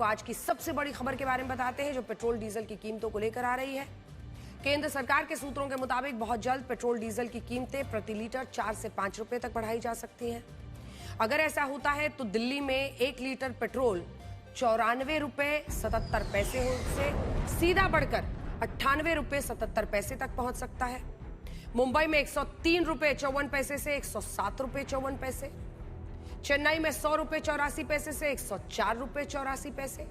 आपको आज की सबसे बड़ी खबर के बारे में बताते हैं जो पेट्रोल डीजल की कीमतों को लेकर आ रही है। केंद्र सरकार के सूत्रों के मुताबिक बहुत जल्द पेट्रोल डीजल की कीमतें प्रति लीटर 4 से 5 रुपए तक बढ़ाई जा सकती हैं। अगर ऐसा होता है तो दिल्ली में 1 लीटर पेट्रोल 94 रुपए 77 पैसे से सीधा बढ़कर 98 रुपए 77 पैसे तक पहुंच सकता है। मुंबई में 103 रुपए 54 पैसे से 107 रुपए 54 पैसे, चेन्नई में 100 रुपए 84 पैसे से 104 रुपए 84 पैसे,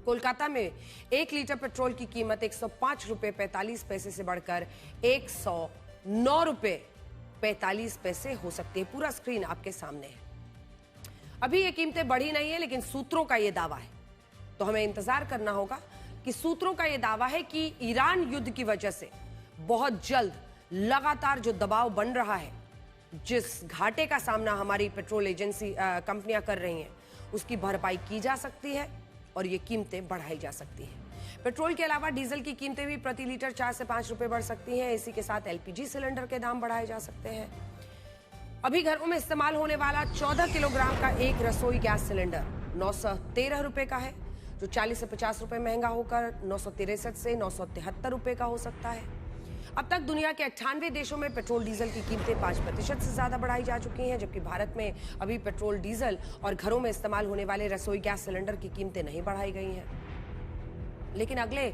कोलकाता में 1 लीटर पेट्रोल की कीमत 105 रुपए 45 पैसे से बढ़कर 109 रुपए 45 पैसे हो सकती है। पूरा स्क्रीन आपके सामने है। अभी ये कीमतें बढ़ी नहीं है, लेकिन सूत्रों का ये दावा है, तो हमें इंतजार करना होगा कि सूत्रों का ये दावा है कि ईरान युद्ध की वजह से बहुत जल्द लगातार जो दबाव बन रहा है, जिस घाटे का सामना हमारी पेट्रोल एजेंसी कंपनियां कर रही हैं, उसकी भरपाई की जा सकती है और ये कीमतें बढ़ाई जा सकती हैं। पेट्रोल के अलावा डीजल की कीमतें भी प्रति लीटर 4 से 5 रुपए बढ़ सकती हैं। इसी के साथ एलपीजी सिलेंडर के दाम बढ़ाए जा सकते हैं। अभी घरों में इस्तेमाल होने वाला 14 किलोग्राम का एक रसोई गैस सिलेंडर 913 रुपए का है, जो 40 से 50 रुपए महंगा होकर 963 से 973 रुपए का हो सकता है। अब तक दुनिया के 98 देशों में पेट्रोल डीजल की कीमतें 5% से ज्यादा बढ़ाई जा चुकी हैं, जबकि भारत में अभी पेट्रोल डीजल और घरों में इस्तेमाल होने वाले रसोई गैस सिलेंडर की कीमतें नहीं बढ़ाई गई हैं। लेकिन अगले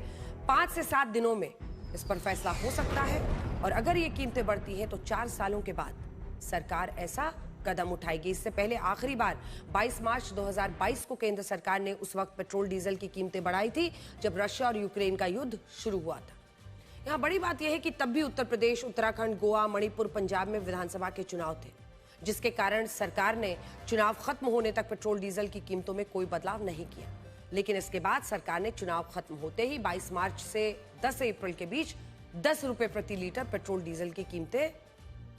5 से 7 दिनों में इस पर फैसला हो सकता है और अगर ये कीमतें बढ़ती हैं तो 4 सालों के बाद सरकार ऐसा कदम उठाएगी। इससे पहले आखिरी बार 22 मार्च 2022 को केंद्र सरकार ने उस वक्त पेट्रोल डीजल की कीमतें बढ़ाई थी जब रशिया और यूक्रेन का युद्ध शुरू हुआ था। यहाँ बड़ी बात यह है कि तब भी उत्तर प्रदेश, उत्तराखंड, गोवा, मणिपुर, पंजाब में विधानसभा के चुनाव थे, जिसके कारण सरकार ने चुनाव खत्म होने तक पेट्रोल डीजल की कीमतों में कोई बदलाव नहीं किया। लेकिन इसके बाद सरकार ने चुनाव खत्म होते ही 22 मार्च से 10 अप्रैल के बीच 10 रुपए प्रति लीटर पेट्रोल डीजल की कीमतें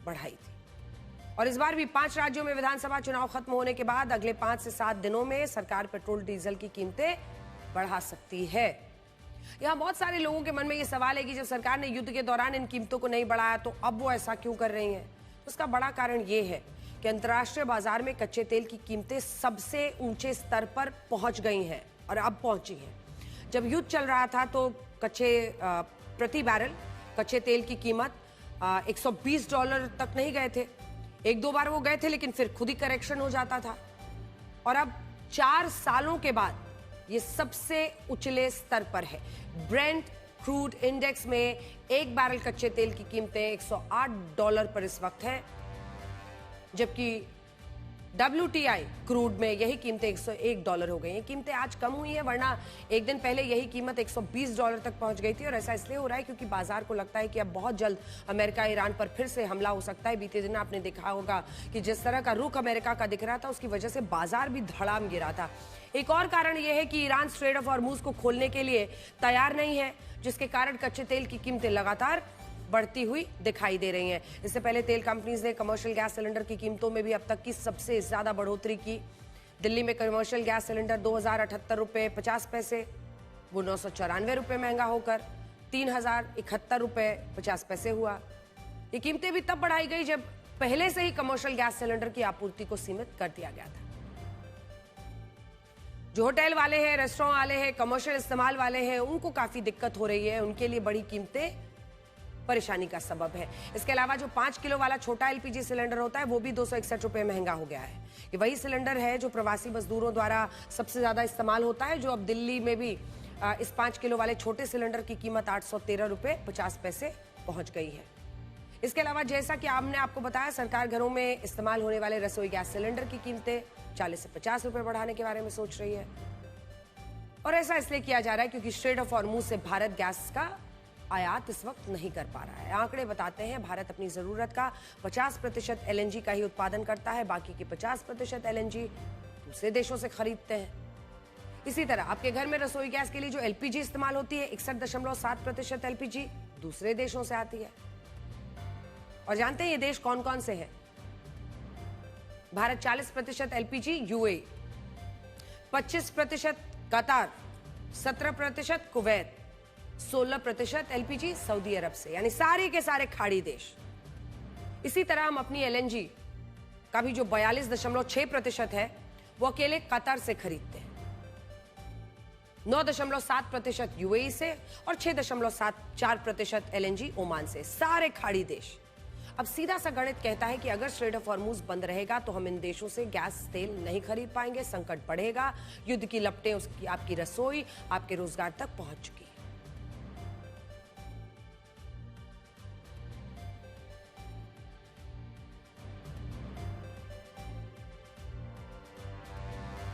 बढ़ाई थी। और इस बार भी 5 राज्यों में विधानसभा चुनाव खत्म होने के बाद अगले 5 से 7 दिनों में सरकार पेट्रोल डीजल की कीमतें बढ़ा सकती है। यहाँ बहुत सारे लोगों के मन में ये सवाल है कि जब सरकार ने युद्ध के दौरान इन कीमतों को नहीं बढ़ाया तो अब वो ऐसा क्यों कर रही हैं? उसका बड़ा कारण ये है कि अंतर्राष्ट्रीय बाजार में कच्चे तेल की कीमतें सबसे ऊंचे स्तर पर पहुंच गई हैं और अब पहुंची हैं। जब युद्ध चल रहा था तो प्रति बैरल कच्चे तेल की कीमत $120 तक नहीं गए थे। 1-2 बार वो गए थे, लेकिन फिर खुद ही करेक्शन हो जाता था और अब 4 सालों के बाद ये सबसे उचले स्तर पर है। ब्रेंट क्रूड इंडेक्स में 1 बैरल कच्चे तेल की कीमतें $108 पर इस वक्त है, जबकि WTI क्रूड में यही कीमतें $101 हो गई हैं। कीमतें आज कम हुई हैं, वरना एक दिन पहले यही कीमत $120 तक पहुंच गई थी। और ऐसा इसलिए हो रहा है क्योंकि बाजार को लगता है कि अब बहुत जल्द अमेरिका ईरान पर फिर से हमला हो सकता है। बीते दिन आपने देखा होगा कि जिस तरह का रुख अमेरिका का दिख रहा था, उसकी वजह से बाजार भी धड़ाम गिरा था। एक और कारण यह है कि ईरान स्ट्रेट ऑफ हॉर्मुज को खोलने के लिए तैयार नहीं है, जिसके कारण कच्चे तेल की कीमतें लगातार बढ़ती हुई दिखाई दे रही हैं। इससे पहले तेल कंपनीज ने कमर्शियल गैस सिलेंडर की कीमतों में भी अब तक की सबसे ज्यादा बढ़ोतरी की। दिल्ली में कमर्शियल गैस सिलेंडर 2078 रुपए 50 पैसे, वो 994 रुपए महंगा होकर 3071 रुपए 50 पैसे हुआ। ये कीमतें भी तब बढ़ाई गई जब पहले से ही कमर्शियल गैस सिलेंडर की आपूर्ति को सीमित कर दिया गया था। जो होटल वाले हैं, रेस्टोरेंट वाले हैं, कमर्शियल इस्तेमाल वाले हैं, उनको काफी दिक्कत हो रही है। उनके लिए बड़ी कीमतें परेशानी का सबब है। इसके अलावा जो 5 किलो वाला छोटा एलपीजी सिलेंडर होता है, वो भी 261 रुपए महंगा हो गया है। ये वही सिलेंडर है जो प्रवासी मजदूरों द्वारा सबसे ज्यादा इस्तेमाल होता है, जो अब दिल्ली में भी इस 5 किलो वाले छोटे सिलेंडर की कीमत 813 रुपए 50 पैसे पहुंच गई है। इसके अलावा जैसा कि हमने आपको बताया, सरकार घरों में इस्तेमाल होने वाले रसोई गैस सिलेंडर की कीमतें 40 से 50 रुपए बढ़ाने के बारे में सोच रही है। और ऐसा इसलिए किया जा रहा है क्योंकि स्ट्रेट ऑफ हॉर्मुज से भारत गैस का आयात इस वक्त नहीं कर पा रहा है। आंकड़े बताते हैं भारत अपनी जरूरत का 50% एलएनजी का ही उत्पादन करता है, बाकी की 50% एलएनजी दूसरे देशों से खरीदते हैं। इसी तरह आपके घर में रसोई गैस के लिए जो एलपीजी इस्तेमाल होती है, 61.7% एलपीजी दूसरे देशों से आती है। और जानते हैं ये देश कौन कौन से हैं? भारत 40% एलपीजी यूएई, 25% कतार, 17% कुवैत, 16% एलपीजी सऊदी अरब से, यानी सारे के सारे खाड़ी देश। इसी तरह हम अपनी एलएनजी का भी जो 42.6% है वो अकेले कतार से खरीदते हैं। 9.7% यूएई से और 6.74% एलएनजी ओमान से। सारे खाड़ी देश। अब सीधा सा गणित कहता है कि अगर स्ट्रेट ऑफ हॉर्मूज बंद रहेगा तो हम इन देशों से गैस तेल नहीं खरीद पाएंगे, संकट बढ़ेगा, युद्ध की लपटें उसकी आपकी रसोई, आपके रोजगार तक पहुंच चुकी है।